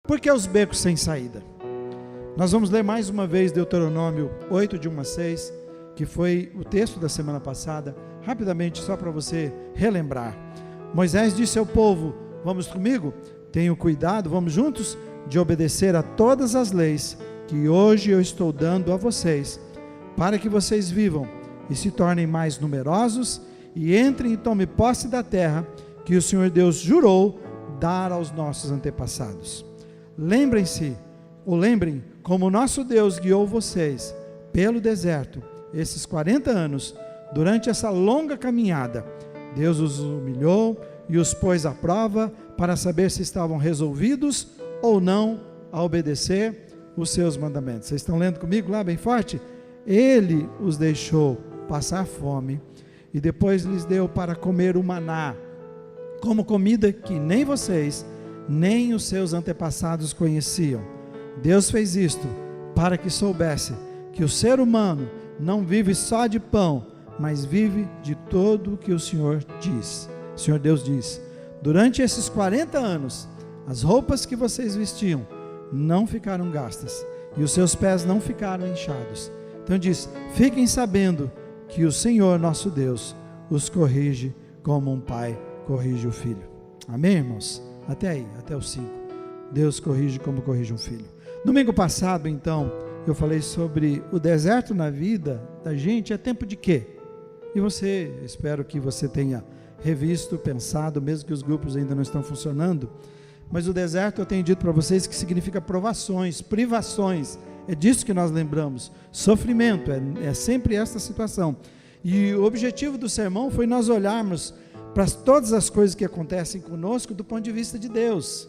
Por que os becos sem saída? Nós vamos ler mais uma vez Deuteronômio 8, de 1 a 6, que foi o texto da semana passada, rapidamente, só para você relembrar. Moisés disse ao povo: vamos comigo? Tenham cuidado, vamos juntos, de obedecer a todas as leis que hoje eu estou dando a vocês, para que vocês vivam e se tornem mais numerosos e entrem e tomem posse da terra que o Senhor Deus jurou dar aos nossos antepassados. Lembrem como o nosso Deus guiou vocês pelo deserto esses 40 anos. Durante essa longa caminhada, Deus os humilhou e os pôs à prova para saber se estavam resolvidos ou não a obedecer os seus mandamentos. Vocês estão lendo comigo lá bem forte? Ele os deixou passar fome e depois lhes deu para comer o maná, como comida que nem vocês, nem os seus antepassados conheciam. Deus fez isto para que soubesse que o ser humano não vive só de pão, mas vive de todo o que o Senhor diz. O Senhor Deus diz: durante esses 40 anos, as roupas que vocês vestiam não ficaram gastas, e os seus pés não ficaram inchados. Então diz: fiquem sabendo que o Senhor nosso Deus os corrige como um pai corrige o filho. Amém, irmãos? Até aí, até o 5. Deus corrige como corrige um filho. Domingo passado, então, eu falei sobre o deserto na vida da gente. É tempo de quê? E você, espero que você tenha revisto, pensado, mesmo que os grupos ainda não estão funcionando, mas o deserto, eu tenho dito para vocês que significa provações, privações. É disso que nós lembramos. Sofrimento, é sempre esta situação. E o objetivo do sermão foi nós olharmos para todas as coisas que acontecem conosco do ponto de vista de Deus.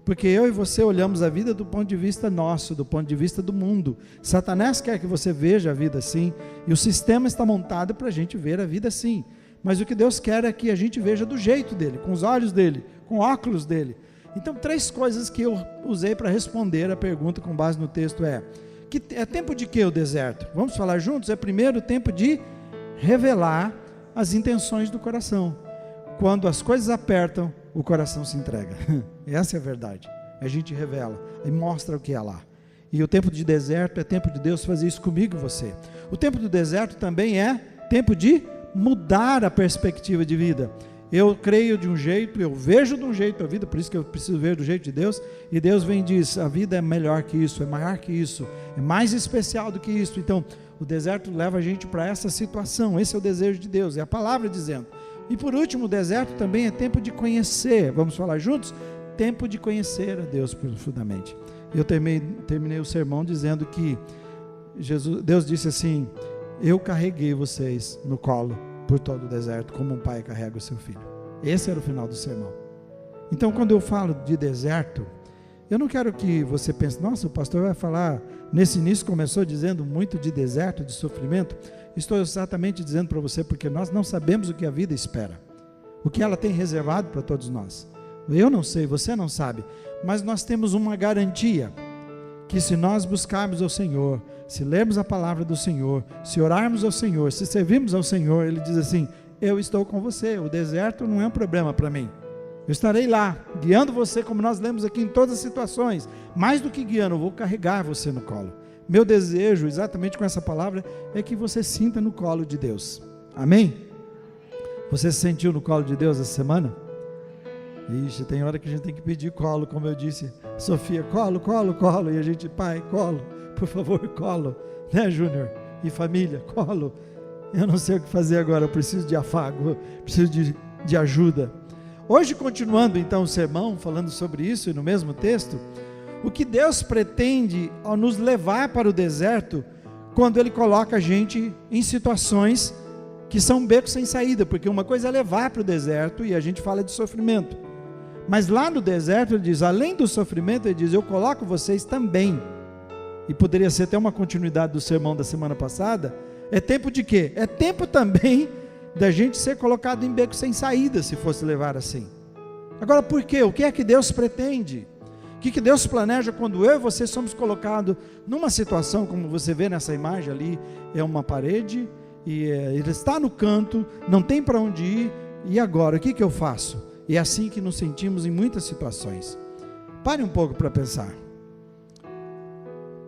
Porque eu e você olhamos a vida do ponto de vista nosso, do ponto de vista do mundo. Satanás quer que você veja a vida assim, e o sistema está montado para a gente ver a vida assim. Mas o que Deus quer é que a gente veja do jeito dele, com os olhos dele, com óculos dele. Então, 3 coisas que eu usei para responder a pergunta com base no texto é tempo de que o deserto? Vamos falar juntos? É primeiro tempo de revelar as intenções do coração. Quando as coisas apertam, o coração se entrega. Essa é a verdade. A gente revela e mostra o que é lá. E o tempo de deserto é tempo de Deus fazer isso comigo e você. O tempo do deserto também é tempo de mudar a perspectiva de vida. Eu creio de um jeito, eu vejo de um jeito a vida, por isso que eu preciso ver do jeito de Deus, e Deus vem e diz: a vida é melhor que isso, é maior que isso, é mais especial do que isso. Então, o deserto leva a gente para essa situação. Esse é o desejo de Deus, é a palavra dizendo. E por último, o deserto também é tempo de conhecer. Vamos falar juntos? Tempo de conhecer a Deus profundamente. Eu terminei o sermão dizendo que Deus disse assim: eu carreguei vocês no colo por todo o deserto, como um pai carrega o seu filho. Esse era o final do sermão. Então, quando eu falo de deserto, eu não quero que você pense: nossa, o pastor vai falar, nesse início começou dizendo muito de deserto, de sofrimento. Estou exatamente dizendo para você, porque nós não sabemos o que a vida espera, o que ela tem reservado para todos nós. Eu não sei, você não sabe, mas nós temos uma garantia, que se nós buscarmos ao Senhor, se lermos a palavra do Senhor, se orarmos ao Senhor, se servirmos ao Senhor, Ele diz assim: eu estou com você, o deserto não é um problema para mim, eu estarei lá, guiando você, como nós lemos aqui, em todas as situações. Mais do que guiando, eu vou carregar você no colo. Meu desejo, exatamente com essa palavra, é que você sinta no colo de Deus. Amém? Você se sentiu no colo de Deus essa semana? Ixi, tem hora que a gente tem que pedir colo, como eu disse, Sofia, colo, colo, colo, e a gente: pai, colo, por favor, colo, né, Júnior? E família, colo. Eu não sei o que fazer agora, eu preciso de afago, preciso de ajuda. Hoje, continuando então o sermão, falando sobre isso, e no mesmo texto, o que Deus pretende ao nos levar para o deserto, quando Ele coloca a gente em situações que são becos sem saída, porque uma coisa é levar para o deserto, e a gente fala de sofrimento, mas lá no deserto Ele diz, além do sofrimento, Ele diz: eu coloco vocês também, e poderia ser até uma continuidade do sermão da semana passada. É tempo de quê? É tempo também da gente ser colocado em beco sem saída, se fosse levar assim. Agora, por quê? O que é que Deus pretende? O que Deus planeja quando eu e você somos colocados numa situação, como você vê nessa imagem ali, é uma parede, e ele está no canto, não tem para onde ir, e agora, o que eu faço? E é assim que nos sentimos em muitas situações. Pare um pouco para pensar.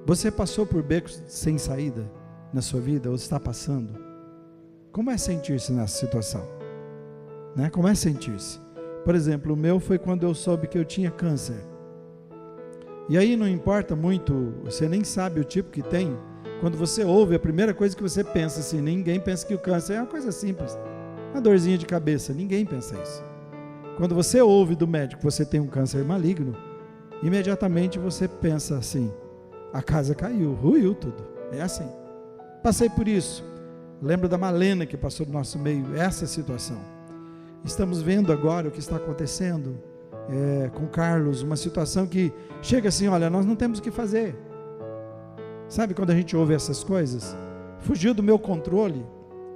Você passou por becos sem saída na sua vida, ou está passando? Como é sentir-se nessa situação? Né? Como é sentir-se? Por exemplo, o meu foi quando eu soube que eu tinha câncer. E aí não importa muito, você nem sabe o tipo que tem. Quando você ouve, a primeira coisa que você pensa assim, ninguém pensa que o câncer é uma coisa simples, uma dorzinha de cabeça, ninguém pensa isso. Quando você ouve do médico que você tem um câncer maligno, imediatamente você pensa assim, a casa caiu, ruiu tudo, é assim. Passei por isso, lembro da Malena que passou do nosso meio, essa situação. Estamos vendo agora o que está acontecendo com Carlos, uma situação que chega assim, olha, nós não temos o que fazer. Sabe quando a gente ouve essas coisas? Fugiu do meu controle.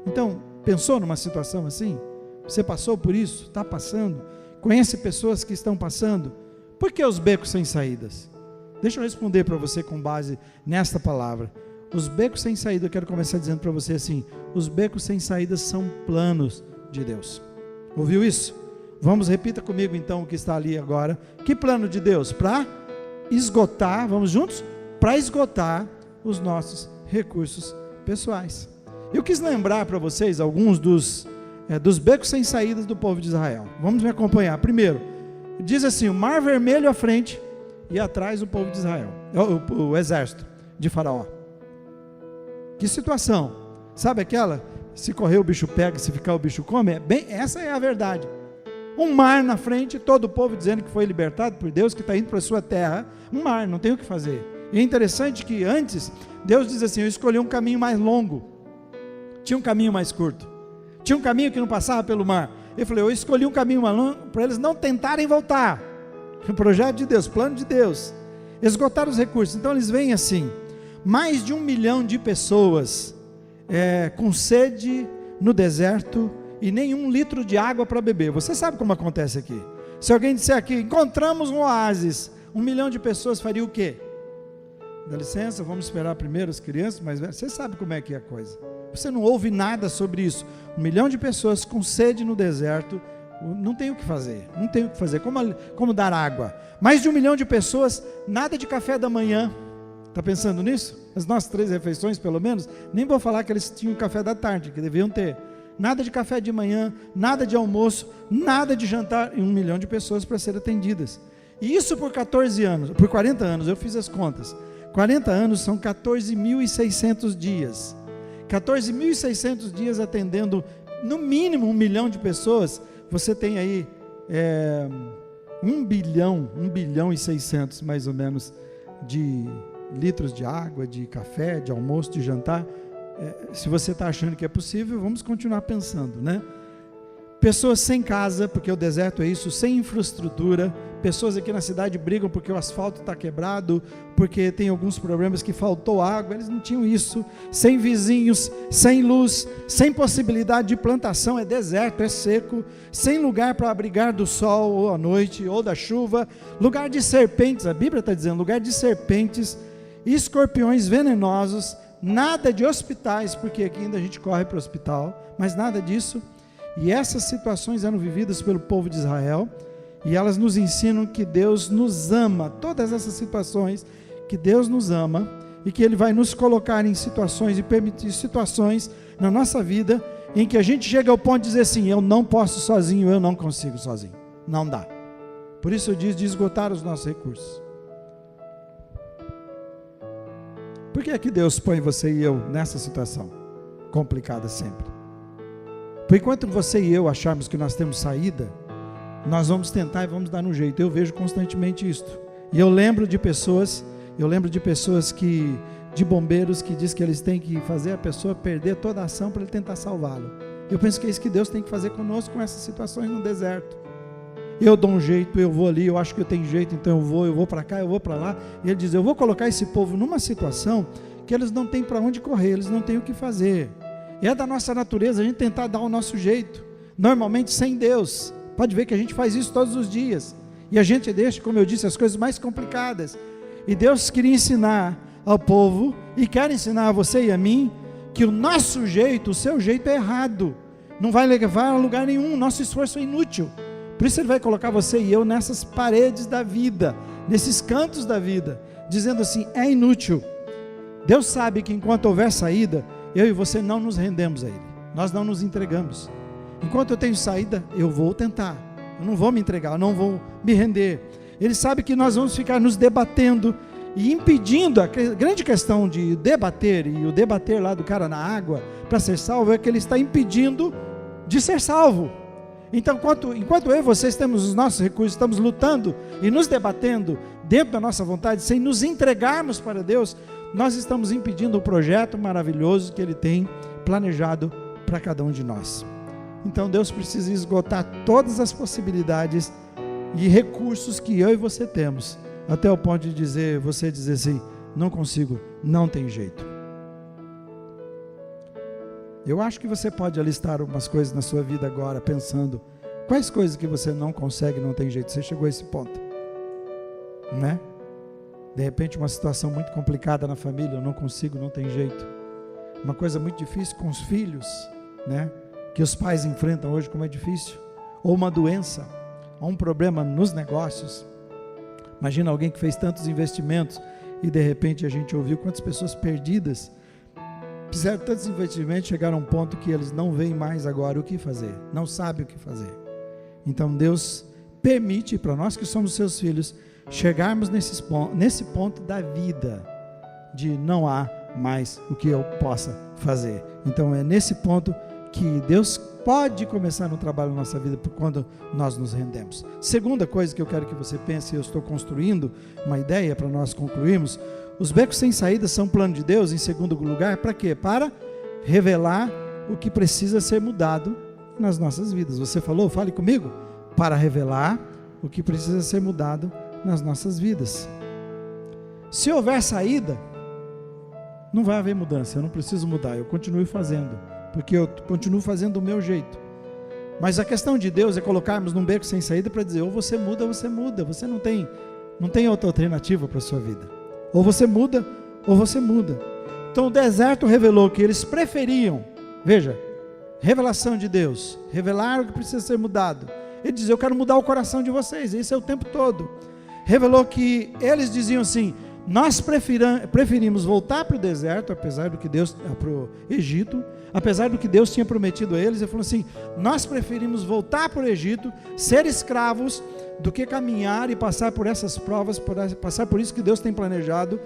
Então, pensou numa situação assim? Você passou por isso? Está passando? Conhece pessoas que estão passando? Por que os becos sem saídas? Deixa eu responder para você com base nesta palavra. Os becos sem saída, eu quero começar dizendo para você assim, os becos sem saídas são planos de Deus. Ouviu isso? Vamos, repita comigo então o que está ali agora. Que plano de Deus? Para esgotar, vamos juntos? Para esgotar os nossos recursos pessoais. Eu quis lembrar para vocês alguns dos becos sem saídas do povo de Israel. Vamos me acompanhar. Primeiro, diz assim, o mar vermelho à frente e atrás o povo de Israel, o exército de Faraó. Que situação? Sabe aquela? Se correr o bicho pega, se ficar o bicho come? Essa é a verdade. Um mar na frente, todo o povo dizendo que foi libertado por Deus, que está indo para a sua terra. Um mar, não tem o que fazer. E é interessante que antes, Deus diz assim, eu escolhi um caminho mais longo. Tinha um caminho mais curto. Tinha um caminho que não passava pelo mar. Ele falou, eu escolhi um caminho mais longo para eles não tentarem voltar. O projeto de Deus, plano de Deus. Esgotar os recursos. Então eles vêm assim, mais de 1 milhão de pessoas com sede no deserto e nem 1 litro de água para beber. Você sabe como acontece aqui. Se alguém disser aqui, encontramos um oásis, 1 milhão de pessoas faria o quê? Dá licença, vamos esperar primeiro as crianças, mas você sabe como é que é a coisa. Você não ouve nada sobre isso. 1 milhão de pessoas com sede no deserto, não tem o que fazer, não tem o que fazer. Como dar água? Mais de 1 milhão de pessoas, nada de café da manhã. Está pensando nisso? As nossas 3 refeições, pelo menos, nem vou falar que eles tinham café da tarde, que deviam ter. Nada de café de manhã, nada de almoço, nada de jantar, e 1 milhão de pessoas para serem atendidas. E isso por 14 anos, por 40 anos, eu fiz as contas. 40 anos são 14.600 dias. 14.600 dias atendendo, no mínimo, 1 milhão de pessoas. Você tem aí 1 bilhão e 600, mais ou menos, de litros de água, de café, de almoço, de jantar. Se você está achando que é possível, vamos continuar pensando, né? Pessoas sem casa, porque o deserto é isso, sem infraestrutura. Pessoas aqui na cidade brigam porque o asfalto está quebrado, porque tem alguns problemas que faltou água, eles não tinham isso. Sem vizinhos, sem luz, sem possibilidade de plantação, é deserto, é seco, sem lugar para abrigar do sol ou à noite, ou da chuva, lugar de serpentes, a Bíblia está dizendo, lugar de serpentes, escorpiões venenosos, nada de hospitais, porque aqui ainda a gente corre para o hospital, mas nada disso. E essas situações eram vividas pelo povo de Israel, e elas nos ensinam que Deus nos ama, todas essas situações, que Deus nos ama, e que Ele vai nos colocar em situações, e permitir situações na nossa vida, em que a gente chega ao ponto de dizer assim, eu não posso sozinho, eu não consigo sozinho, não dá. Por isso eu disse de esgotar os nossos recursos. Por que é que Deus põe você e eu nessa situação complicada sempre? Por enquanto você e eu acharmos que nós temos saída, nós vamos tentar e vamos dar um jeito. Eu vejo constantemente isto. E eu lembro de pessoas de bombeiros que diz que eles têm que fazer a pessoa perder toda a ação para ele tentar salvá-lo. Eu penso que é isso que Deus tem que fazer conosco com essas situações no deserto. Eu dou um jeito, eu vou ali, eu acho que eu tenho jeito, então eu vou para cá, eu vou para lá. E ele diz, eu vou colocar esse povo numa situação que eles não têm para onde correr, eles não têm o que fazer. E é da nossa natureza a gente tentar dar o nosso jeito, normalmente sem Deus. Pode ver que a gente faz isso todos os dias, e a gente deixa, como eu disse, as coisas mais complicadas. E Deus queria ensinar ao povo, e quer ensinar a você e a mim, que o nosso jeito, o seu jeito é errado, não vai levar a lugar nenhum, nosso esforço é inútil, Por isso Ele vai colocar você e eu nessas paredes da vida, nesses cantos da vida, dizendo assim, é inútil. Deus sabe que enquanto houver saída, eu e você não nos rendemos a Ele, nós não nos entregamos. Enquanto eu tenho saída, eu vou tentar, eu não vou me entregar, eu não vou me render. Ele sabe que nós vamos ficar nos debatendo e impedindo. A grande questão de debater, e o debater lá do cara na água para ser salvo, é que ele está impedindo de ser salvo. Então, enquanto eu e vocês temos os nossos recursos, estamos lutando e nos debatendo dentro da nossa vontade, sem nos entregarmos para Deus, nós estamos impedindo o projeto maravilhoso que Ele tem planejado para cada um de nós. Então Deus precisa esgotar todas as possibilidades e recursos que eu e você temos, até o ponto de você dizer assim, não consigo, não tem jeito. Eu acho que você pode alistar algumas coisas na sua vida agora, pensando, quais coisas que você não consegue, não tem jeito, você chegou a esse ponto, né? De repente uma situação muito complicada na família, eu não consigo, não tem jeito. Uma coisa muito difícil com os filhos, né? Que os pais enfrentam hoje, como é difícil. Ou uma doença, ou um problema nos negócios. Imagina alguém que fez tantos investimentos e de repente a gente ouviu quantas pessoas perdidas fizeram tantos investimentos, chegaram a um ponto que eles não veem mais agora o que fazer, não sabem o que fazer. Então Deus permite para nós que somos seus filhos chegarmos nesse ponto da vida, de não há mais o que eu possa fazer. Então é nesse ponto que Deus pode começar um trabalho na nossa vida, quando nós nos rendemos. Segunda coisa que eu quero que você pense, eu estou construindo uma ideia para nós concluirmos. Os becos sem saída são plano de Deus, em segundo lugar, para quê? Para revelar o que precisa ser mudado nas nossas vidas. Você falou? Fale comigo. Para revelar o que precisa ser mudado nas nossas vidas. Se houver saída, não vai haver mudança, eu não preciso mudar, eu continuo fazendo, porque eu continuo fazendo do meu jeito. Mas a questão de Deus é colocarmos num beco sem saída para dizer, ou você muda, você não tem outra alternativa para a sua vida. Ou você muda, ou você muda. Então o deserto revelou que eles preferiam, veja, revelação de Deus, revelar o que precisa ser mudado. Ele diz, eu quero mudar o coração de vocês, isso é o tempo todo. Revelou que eles diziam assim, nós preferimos voltar para o deserto, apesar do que Deus, para o Egito, apesar do que Deus tinha prometido a eles. Ele falou assim, nós preferimos voltar para o Egito, ser escravos, do que caminhar e passar por essas provas, passar por isso que Deus tem planejado,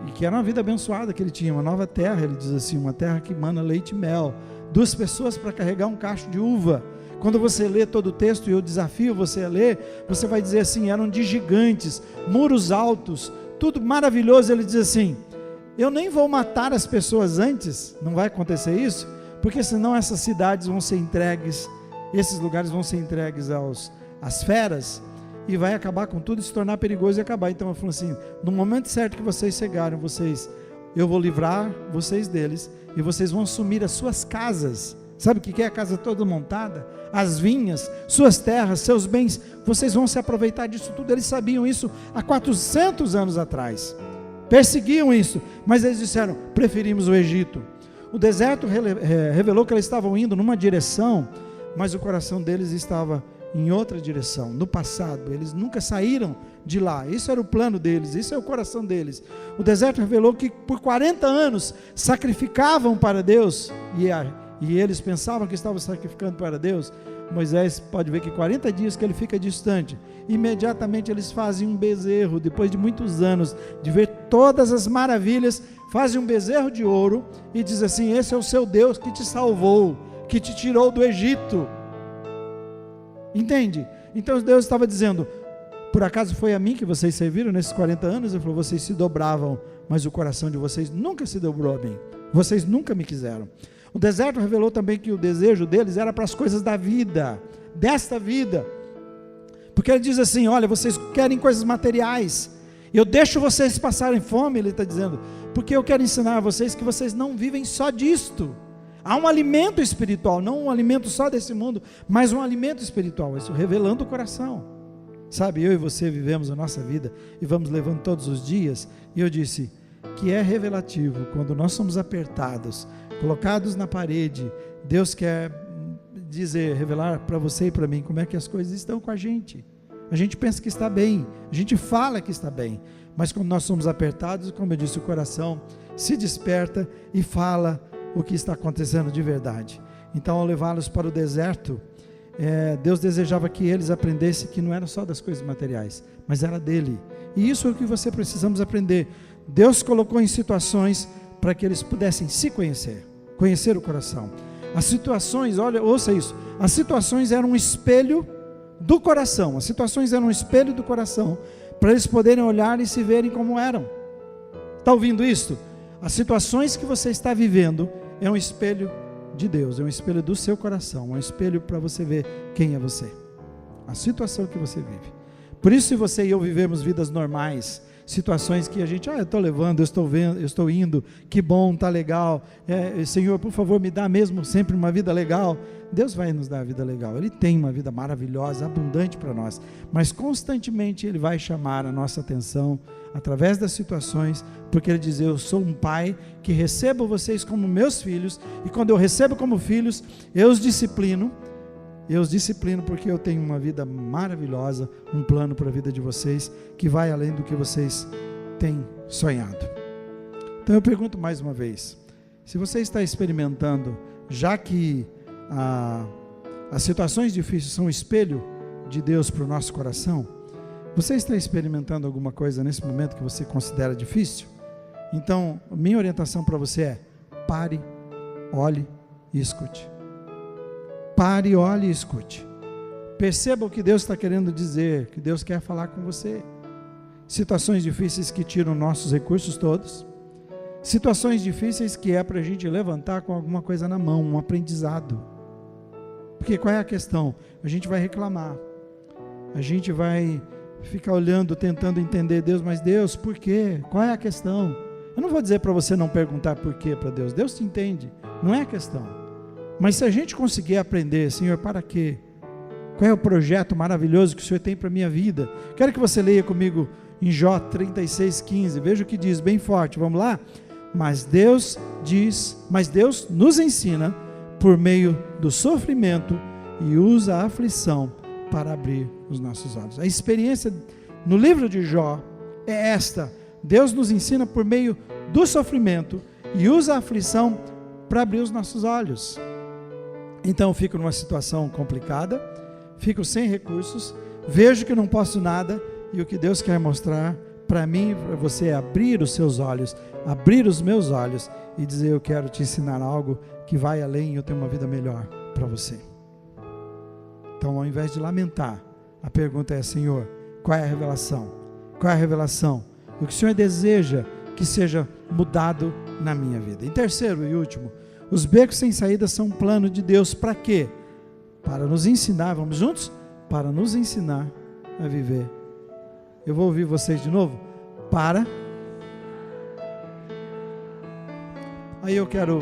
e que era uma vida abençoada que ele tinha, uma nova terra, ele diz assim, uma terra que mana leite e mel, 2 pessoas para carregar um cacho de uva. Quando você lê todo o texto, e eu desafio você a ler, você vai dizer assim, eram de gigantes, muros altos, tudo maravilhoso. Ele diz assim, eu nem vou matar as pessoas antes, não vai acontecer isso, porque senão essas cidades vão ser entregues, esses lugares vão ser entregues às feras, e vai acabar com tudo e se tornar perigoso e acabar. Então eu falo assim, no momento certo que vocês chegarem, eu vou livrar vocês deles, e vocês vão assumir as suas casas. Sabe o que é a casa toda montada? As vinhas, suas terras, seus bens, vocês vão se aproveitar disso tudo. Eles sabiam isso há 400 anos atrás, perseguiam isso, mas eles disseram, preferimos o Egito. O deserto revelou que eles estavam indo numa direção, mas o coração deles estava em outra direção, no passado. Eles nunca saíram de lá, isso era o plano deles, isso é o coração deles. O deserto revelou que por 40 anos sacrificavam para Deus, e eles pensavam que estavam sacrificando para Deus. Moisés pode ver que 40 dias que ele fica distante, imediatamente eles fazem um bezerro, depois de muitos anos, de ver todas as maravilhas, fazem um bezerro de ouro, e diz assim, esse é o seu Deus que te salvou, que te tirou do Egito. Entende? Então Deus estava dizendo, por acaso foi a mim que vocês serviram nesses 40 anos? Ele falou, vocês se dobravam, mas o coração de vocês nunca se dobrou a mim, vocês nunca me quiseram. O deserto revelou também que o desejo deles era para as coisas da vida, desta vida, porque ele diz assim, olha, vocês querem coisas materiais, eu deixo vocês passarem fome, ele está dizendo, porque eu quero ensinar a vocês que vocês não vivem só disto. Há um alimento espiritual, não um alimento só desse mundo, mas um alimento espiritual, isso revelando o coração. Sabe, eu e você vivemos a nossa vida e vamos levando todos os dias, e eu disse que é revelativo, quando nós somos apertados, colocados na parede, Deus quer dizer, revelar para você e para mim como é que as coisas estão com a gente. A gente pensa que está bem, a gente fala que está bem, mas quando nós somos apertados, como eu disse, o coração se desperta e fala o que está acontecendo de verdade. Então, ao levá-los para o deserto, Deus desejava que eles aprendessem que não era só das coisas materiais, mas era dele. E isso é o que você precisamos aprender. Deus colocou em situações para que eles pudessem se conhecer o coração. As situações, olha, ouça isso, as situações eram um espelho do coração, para eles poderem olhar e se verem como eram. Está ouvindo isso? As situações que você está vivendo é um espelho de Deus, é um espelho do seu coração, é um espelho para você ver quem é você, a situação que você vive. Por isso, se você e eu vivemos vidas normais, situações que a gente, eu estou levando, eu estou vendo, eu estou indo, que bom, está legal, Senhor, por favor, me dá mesmo sempre uma vida legal. Deus vai nos dar a vida legal, Ele tem uma vida maravilhosa, abundante para nós, mas constantemente Ele vai chamar a nossa atenção, através das situações, porque Ele diz, eu sou um pai que recebo vocês como meus filhos, e quando eu recebo como filhos, eu os disciplino porque eu tenho uma vida maravilhosa, um plano para a vida de vocês, que vai além do que vocês têm sonhado. Então eu pergunto mais uma vez, se você está experimentando, já que as situações difíceis são um espelho de Deus para o nosso coração, você está experimentando alguma coisa nesse momento que você considera difícil? Então, minha orientação para você é, pare, olhe e escute. Pare, olhe e escute. Perceba o que Deus está querendo dizer, que Deus quer falar com você. Situações difíceis que tiram nossos recursos todos. Situações difíceis que é para a gente levantar com alguma coisa na mão, um aprendizado. Porque qual é a questão? A gente vai reclamar. A gente vai ficar olhando, tentando entender Deus, mas Deus, por quê? Qual é a questão? Eu não vou dizer para você não perguntar por quê para Deus. Deus te entende, não é a questão. Mas se a gente conseguir aprender, Senhor, para quê? Qual é o projeto maravilhoso que o Senhor tem para a minha vida? Quero que você leia comigo em Jó 36:15, veja o que diz, bem forte, vamos lá? Mas Deus nos ensina por meio do sofrimento e usa a aflição para abrir os nossos olhos. A experiência no livro de Jó é esta, Deus nos ensina por meio do sofrimento e usa a aflição para abrir os nossos olhos. Então eu fico numa situação complicada, fico sem recursos, vejo que não posso nada, e o que Deus quer mostrar para mim e para você é abrir os seus olhos, abrir os meus olhos e dizer, eu quero te ensinar algo que vai além e eu tenho uma vida melhor para você. Então, ao invés de lamentar, a pergunta é, Senhor, qual é a revelação? Qual é a revelação? O que o Senhor deseja que seja mudado na minha vida? Em terceiro e último, os becos sem saída são um plano de Deus para quê? Para nos ensinar, vamos juntos? Para nos ensinar a viver. Eu vou ouvir vocês de novo. Aí eu quero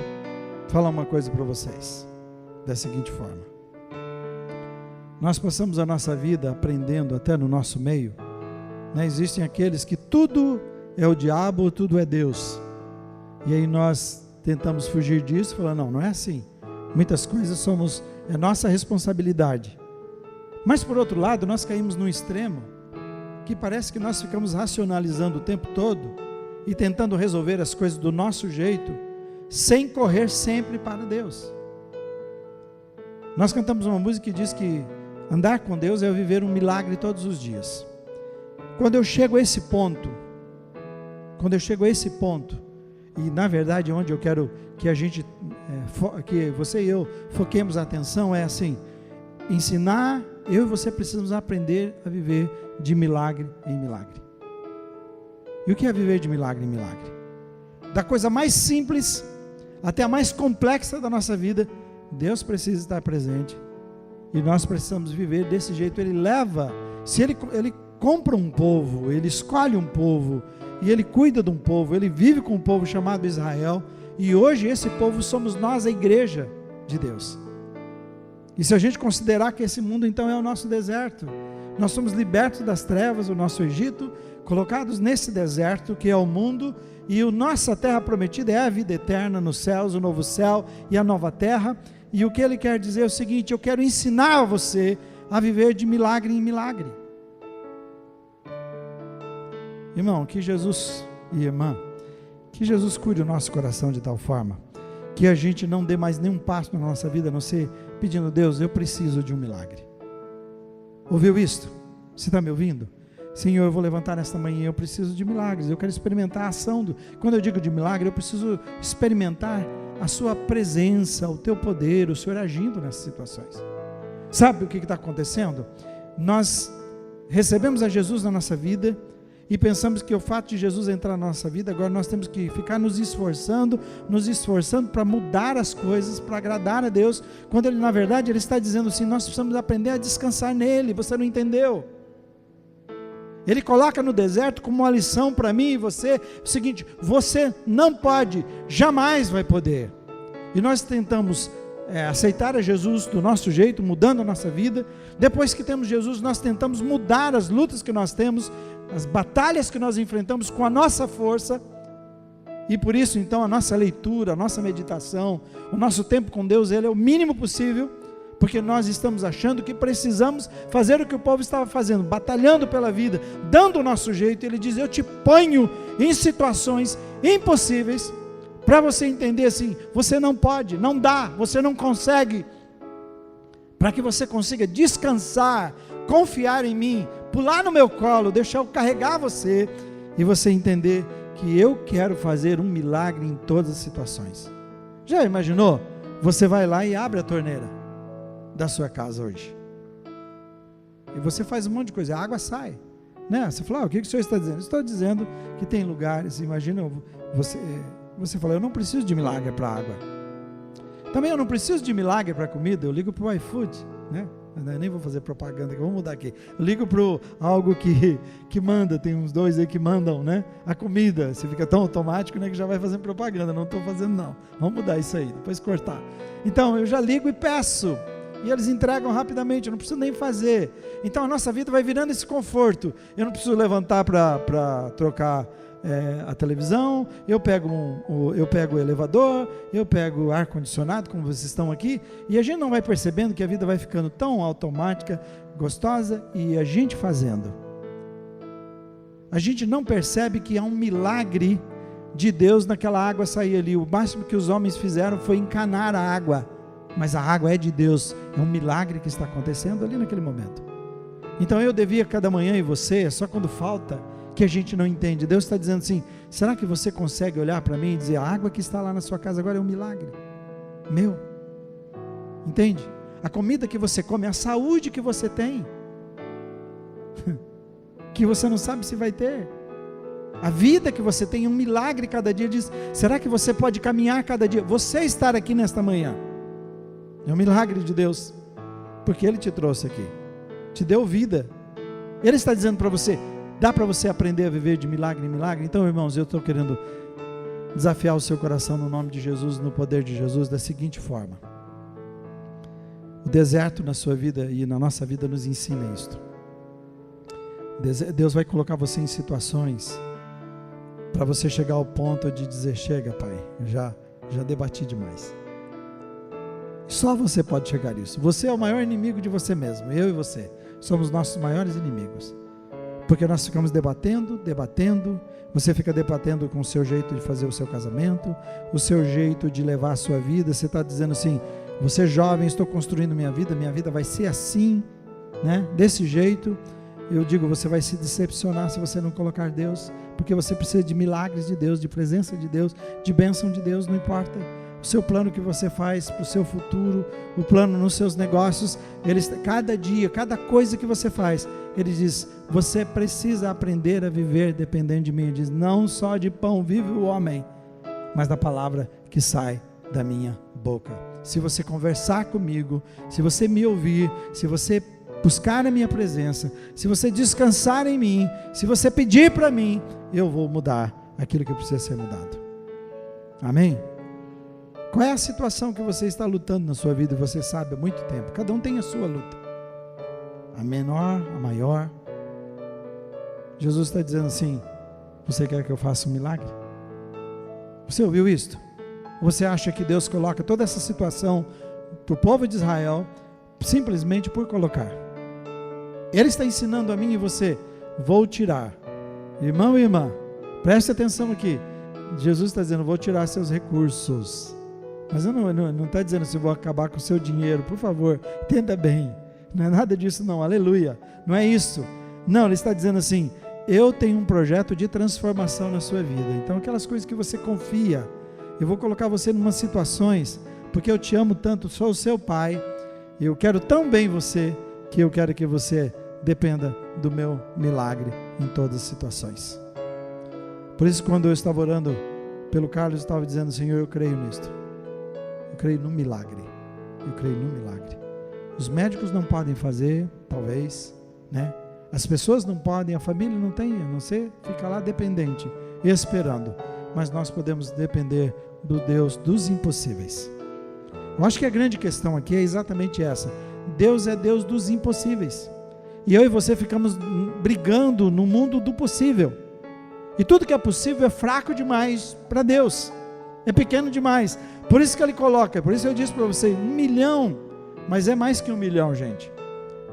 falar uma coisa para vocês, da seguinte forma. Nós passamos a nossa vida aprendendo, até no nosso meio, né? Existem aqueles que tudo é o diabo, tudo é Deus. E aí nós tentamos fugir disso, falando, não é assim. Muitas coisas é nossa responsabilidade. Mas por outro lado, nós caímos num extremo, que parece que nós ficamos racionalizando o tempo todo, e tentando resolver as coisas do nosso jeito, sem correr sempre para Deus. Nós cantamos uma música que diz que andar com Deus é viver um milagre todos os dias. Quando eu chego a esse ponto, e na verdade onde eu quero que a gente, que você e eu foquemos a atenção é assim, ensinar, eu e você precisamos aprender a viver de milagre em milagre. E o que é viver de milagre em milagre? Da coisa mais simples até a mais complexa da nossa vida, Deus precisa estar presente e nós precisamos viver desse jeito. Ele leva, se ele compra um povo, ele escolhe um povo e ele cuida de um povo, ele vive com um povo chamado Israel, e hoje esse povo somos nós, a igreja de Deus. E se a gente considerar que esse mundo então é o nosso deserto, nós somos libertos das trevas, o nosso Egito, colocados nesse deserto que é o mundo, e a nossa terra prometida é a vida eterna nos céus, o novo céu e a nova terra. E o que ele quer dizer é o seguinte: eu quero ensinar você a viver de milagre em milagre. Irmão, que Jesus, e irmã, que Jesus cure o nosso coração de tal forma que a gente não dê mais nenhum passo na nossa vida, a não ser pedindo: Deus, eu preciso de um milagre. Ouviu isto? Você está me ouvindo? Senhor, eu vou levantar nesta manhã, eu preciso de milagres, eu quero experimentar a ação quando eu digo de milagre, eu preciso experimentar a sua presença, o teu poder, o Senhor agindo nessas situações. Sabe o que está acontecendo? Nós recebemos a Jesus na nossa vida e pensamos que o fato de Jesus entrar na nossa vida, agora nós temos que ficar nos esforçando para mudar as coisas, para agradar a Deus, quando Ele, na verdade, Ele está dizendo assim: nós precisamos aprender a descansar nele. Você não entendeu? Ele coloca no deserto como uma lição para mim e você, o seguinte: você não pode, jamais vai poder. E nós tentamos aceitar a Jesus do nosso jeito, mudando a nossa vida. Depois que temos Jesus, nós tentamos mudar as lutas que nós temos, as batalhas que nós enfrentamos com a nossa força. E por isso então a nossa leitura, a nossa meditação, o nosso tempo com Deus, ele é o mínimo possível, porque nós estamos achando que precisamos fazer o que o povo estava fazendo, batalhando pela vida, dando o nosso jeito. Ele diz: eu te ponho em situações impossíveis, para você entender assim: você não pode, não dá, você não consegue, para que você consiga descansar, confiar em mim, pular no meu colo, deixar eu carregar você, e você entender que eu quero fazer um milagre em todas as situações. Já imaginou? Você vai lá e abre a torneira da sua casa hoje, e você faz um monte de coisa, a água sai, né? Você fala: o que o senhor está dizendo? Estou dizendo que tem lugares, imagina, você fala: eu não preciso de milagre para água, também eu não preciso de milagre para comida, eu ligo para o iFood, né? Eu nem vou fazer propaganda, vamos mudar aqui, eu ligo para algo que manda, tem uns dois aí que mandam, né? A comida, você fica tão automático, né, que já vai fazendo propaganda. Não estou fazendo não, vamos mudar isso aí, depois cortar. Então eu já ligo e peço, e eles entregam rapidamente, eu não preciso nem fazer. Então a nossa vida vai virando esse conforto. Eu não preciso levantar para trocar a televisão, eu pego o elevador, eu pego o ar-condicionado, como vocês estão aqui, e a gente não vai percebendo que a vida vai ficando tão automática, gostosa, e a gente fazendo. A gente não percebe que há um milagre de Deus naquela água sair ali. O máximo que os homens fizeram foi encanar a água, mas a água é de Deus, é um milagre que está acontecendo ali naquele momento. Então eu devia cada manhã, e você, é só quando falta que a gente não entende. Deus está dizendo assim: será que você consegue olhar para mim e dizer: a água que está lá na sua casa agora é um milagre meu? Entende? A comida que você come, a saúde que você tem, que você não sabe se vai ter, a vida que você tem, um milagre cada dia. Diz: será que você pode caminhar cada dia? Você estar aqui nesta manhã é um milagre de Deus, porque Ele te trouxe aqui, te deu vida. Ele está dizendo para você: dá para você aprender a viver de milagre em milagre? Então, irmãos, eu estou querendo desafiar o seu coração no nome de Jesus, no poder de Jesus, da seguinte forma: o deserto na sua vida e na nossa vida nos ensina isto. Deus vai colocar você em situações para você chegar ao ponto de dizer: chega, Pai, já debati demais. Só você pode chegar a isso. Você é o maior inimigo de você mesmo. Eu e você somos nossos maiores inimigos, porque nós ficamos debatendo, você fica debatendo com o seu jeito de fazer o seu casamento, o seu jeito de levar a sua vida. Você está dizendo assim: você jovem, estou construindo minha vida vai ser assim, né? Desse jeito. Eu digo: você vai se decepcionar se você não colocar Deus, porque você precisa de milagres de Deus, de presença de Deus, de bênção de Deus. Não importa o seu plano que você faz para o seu futuro, o plano nos seus negócios, cada dia, cada coisa que você faz, Ele diz: você precisa aprender a viver dependendo de mim. Ele diz: não só de pão vive o homem, mas da palavra que sai da minha boca. Se você conversar comigo, se você me ouvir, se você buscar a minha presença, se você descansar em mim, se você pedir para mim, eu vou mudar aquilo que precisa ser mudado. Amém? Qual é a situação que você está lutando na sua vida e você sabe há muito tempo? Cada um tem a sua luta, a menor, a maior. Jesus está dizendo assim: você quer que eu faça um milagre? Você ouviu isto? Você acha que Deus coloca toda essa situação para o povo de Israel, simplesmente por colocar. Ele está ensinando a mim e você, vou tirar. Irmão e irmã, preste atenção aqui. Jesus está dizendo, vou tirar seus recursos. Mas não está dizendo assim, vou acabar com o seu dinheiro, por favor, entenda bem. Não é nada disso não, aleluia. Não é isso. Não, ele está dizendo assim, eu tenho um projeto de transformação na sua vida. Então aquelas coisas que você confia, eu vou colocar você em umas situações, porque eu te amo tanto, sou o seu pai, e eu quero tão bem você, que eu quero que você dependa do meu milagre em todas as situações. Por isso, quando eu estava orando pelo Carlos, eu estava dizendo, Senhor, eu creio nisto. Eu creio no milagre. Eu creio no milagre. Os médicos não podem fazer, talvez, né? As pessoas não podem, a família não tem, a não ser, fica lá dependente, esperando. Mas nós podemos depender do Deus dos impossíveis. Eu acho que a grande questão aqui é exatamente essa. Deus é Deus dos impossíveis. E eu e você ficamos brigando no mundo do possível. E tudo que é possível é fraco demais para Deus. É pequeno demais. Por isso que ele coloca, por isso eu disse para você, 1 milhão. Mas é mais que 1 milhão, gente.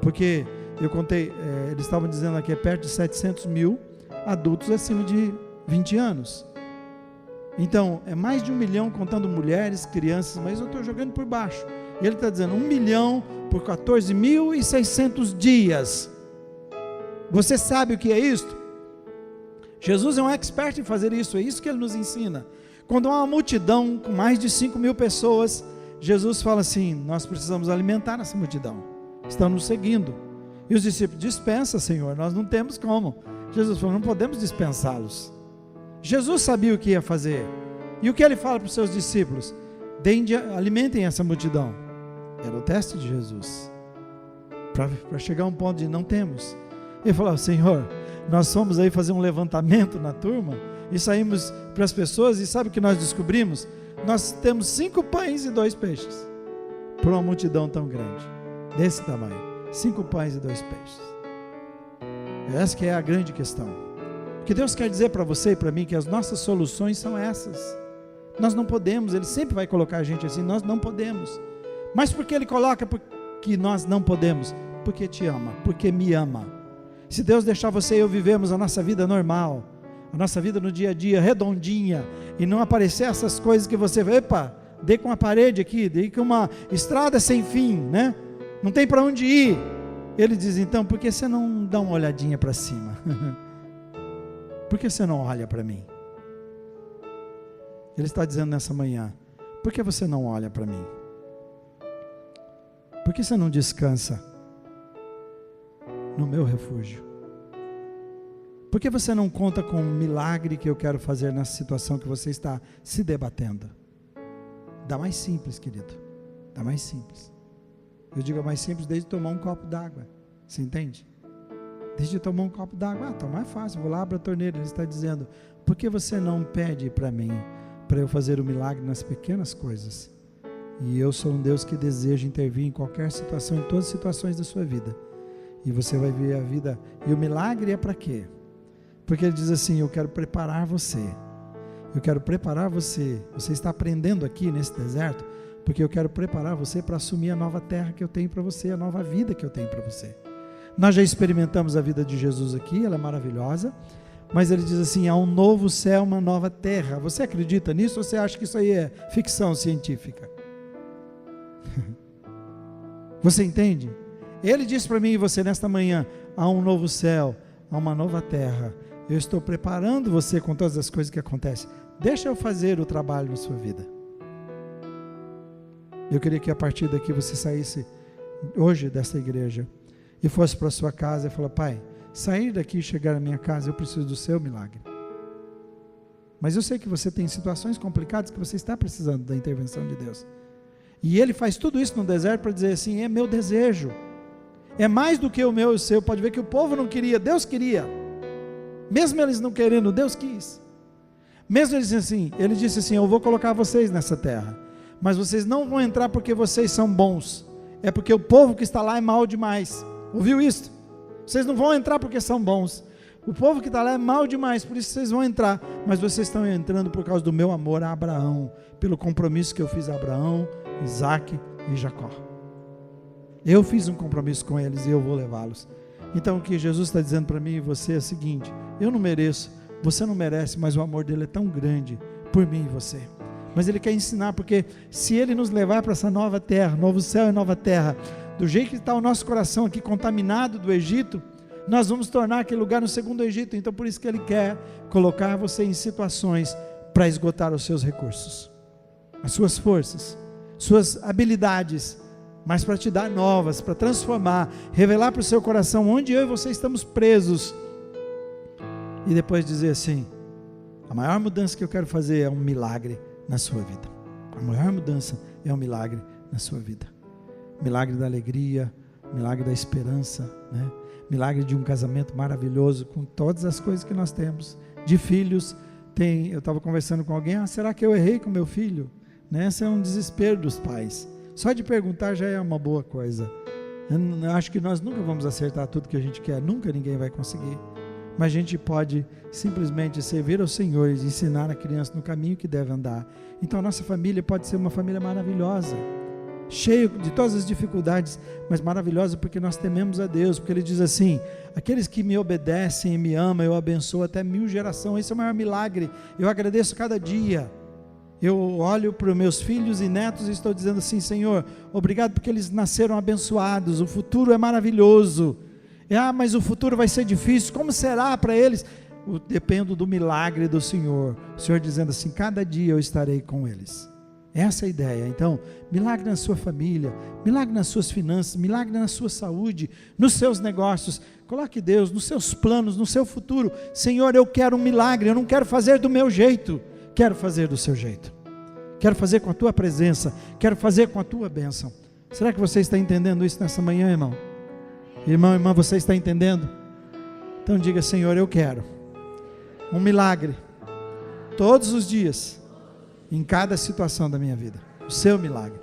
Porque eu contei, eles estavam dizendo aqui, é perto de 700 mil adultos acima de 20 anos. Então, é mais de 1 milhão contando mulheres, crianças, mas eu estou jogando por baixo. E ele está dizendo 1 milhão por 14.600 dias. Você sabe o que é isto? Jesus é um expert em fazer isso, é isso que ele nos ensina. Quando há uma multidão com mais de 5 mil pessoas, Jesus fala assim, nós precisamos alimentar essa multidão, estão nos seguindo. E os discípulos, dispensa, Senhor, nós não temos como. Jesus falou, não podemos dispensá-los. Jesus sabia o que ia fazer. E o que ele fala para os seus discípulos? Alimentem essa multidão. Era o teste de Jesus. Para chegar a um ponto de não temos. Ele falou, Senhor, nós fomos aí fazer um levantamento na turma e saímos para as pessoas e sabe o que nós descobrimos? Nós temos 5 pães e 2 peixes para uma multidão tão grande, desse tamanho. 5 pães e 2 peixes. Essa que é a grande questão. O que Deus quer dizer para você e para mim, que as nossas soluções são essas. Nós não podemos, Ele sempre vai colocar a gente assim, nós não podemos. Mas por que Ele coloca que nós não podemos? Porque te ama, porque me ama. Se Deus deixar você e eu vivermos a nossa vida normal, a nossa vida no dia a dia, redondinha, e não aparecer essas coisas que você vê, epa, dei com uma parede aqui, dei com uma estrada sem fim, né? Não tem para onde ir. Ele diz, então, por que você não dá uma olhadinha para cima? Por que você não olha para mim? Ele está dizendo nessa manhã, por que você não olha para mim? Por que você não descansa no meu refúgio? Por que você não conta com o milagre que eu quero fazer nessa situação que você está se debatendo? Dá mais simples, querido. Dá mais simples. Eu digo mais simples desde tomar um copo d'água. Você entende? Desde tomar um copo d'água. Tomar é fácil. Vou lá, abro a torneira. Ele está dizendo, por que você não pede para mim, para eu fazer o milagre nas pequenas coisas? E eu sou um Deus que deseja intervir em qualquer situação, em todas as situações da sua vida. E você vai ver a vida. E o milagre é para quê? Porque ele diz assim, eu quero preparar você. Eu quero preparar você. Você está aprendendo aqui nesse deserto, porque eu quero preparar você para assumir a nova terra que eu tenho para você, a nova vida que eu tenho para você. Nós já experimentamos a vida de Jesus aqui, ela é maravilhosa, mas ele diz assim, há um novo céu, uma nova terra. Você acredita nisso ou você acha que isso aí é ficção científica? Você entende? Ele disse para mim e você nesta manhã, há um novo céu, há uma nova terra. Eu estou preparando você com todas as coisas que acontecem. Deixa eu fazer o trabalho na sua vida. Eu queria que a partir daqui você saísse hoje dessa igreja e fosse para a sua casa e falar, pai, sair daqui e chegar à minha casa, eu preciso do seu milagre. Mas eu sei que você tem situações complicadas que você está precisando da intervenção de Deus. E ele faz tudo isso no deserto para dizer assim, é meu desejo. É mais do que o meu e o seu. Pode ver que o povo não queria, Deus queria. Mesmo eles não querendo, Deus quis. Mesmo ele disse assim, eu vou colocar vocês nessa terra, mas vocês não vão entrar porque vocês são bons. É porque o povo que está lá é mau demais. Ouviu isso? Vocês não vão entrar porque são bons. O povo que está lá é mau demais, por isso vocês vão entrar. Mas vocês estão entrando por causa do meu amor a Abraão, pelo compromisso que eu fiz a Abraão, Isaac e Jacó. Eu fiz um compromisso com eles e eu vou levá-los. Então o que Jesus está dizendo para mim e você é o seguinte: eu não mereço, você não merece, mas o amor dele é tão grande por mim e você. Mas ele quer ensinar, porque se ele nos levar para essa nova terra, novo céu e nova terra, do jeito que está o nosso coração aqui contaminado do Egito, nós vamos tornar aquele lugar no segundo Egito. Então por isso que ele quer colocar você em situações para esgotar os seus recursos, as suas forças, suas habilidades, mas para te dar novas, para transformar, revelar para o seu coração onde eu e você estamos presos, e depois dizer assim: a maior mudança que eu quero fazer é um milagre na sua vida. A maior mudança é um milagre na sua vida. Milagre da alegria, milagre da esperança, né? Milagre de um casamento maravilhoso, com todas as coisas que nós temos, de filhos. Eu estava conversando com alguém: será que eu errei com meu filho? Né? Esse é um desespero dos pais. Só de perguntar já é uma boa coisa. Eu acho que nós nunca vamos acertar tudo que a gente quer, nunca ninguém vai conseguir. Mas a gente pode simplesmente servir ao Senhor e ensinar a criança no caminho que deve andar. Então a nossa família pode ser uma família maravilhosa, cheia de todas as dificuldades, mas maravilhosa porque nós tememos a Deus, porque Ele diz assim: aqueles que me obedecem e me amam, eu abençoo até 1000 gerações. Esse é o maior milagre. Eu agradeço cada dia. Eu olho para os meus filhos e netos e estou dizendo assim: Senhor, obrigado porque eles nasceram abençoados, o futuro é maravilhoso. Mas o futuro vai ser difícil, como será para eles? Dependo do milagre do Senhor. O Senhor dizendo assim: cada dia eu estarei com eles. Essa é a ideia. Então, milagre na sua família, milagre nas suas finanças, milagre na sua saúde, nos seus negócios. Coloque Deus nos seus planos, no seu futuro. Senhor, eu quero um milagre, eu não quero fazer do meu jeito, quero fazer do seu jeito. Quero fazer com a tua presença, quero fazer com a tua bênção. Será que você está entendendo isso nessa manhã, irmão? Irmão, irmã, você está entendendo? Então diga: Senhor, eu quero um milagre todos os dias, em cada situação da minha vida, o seu milagre.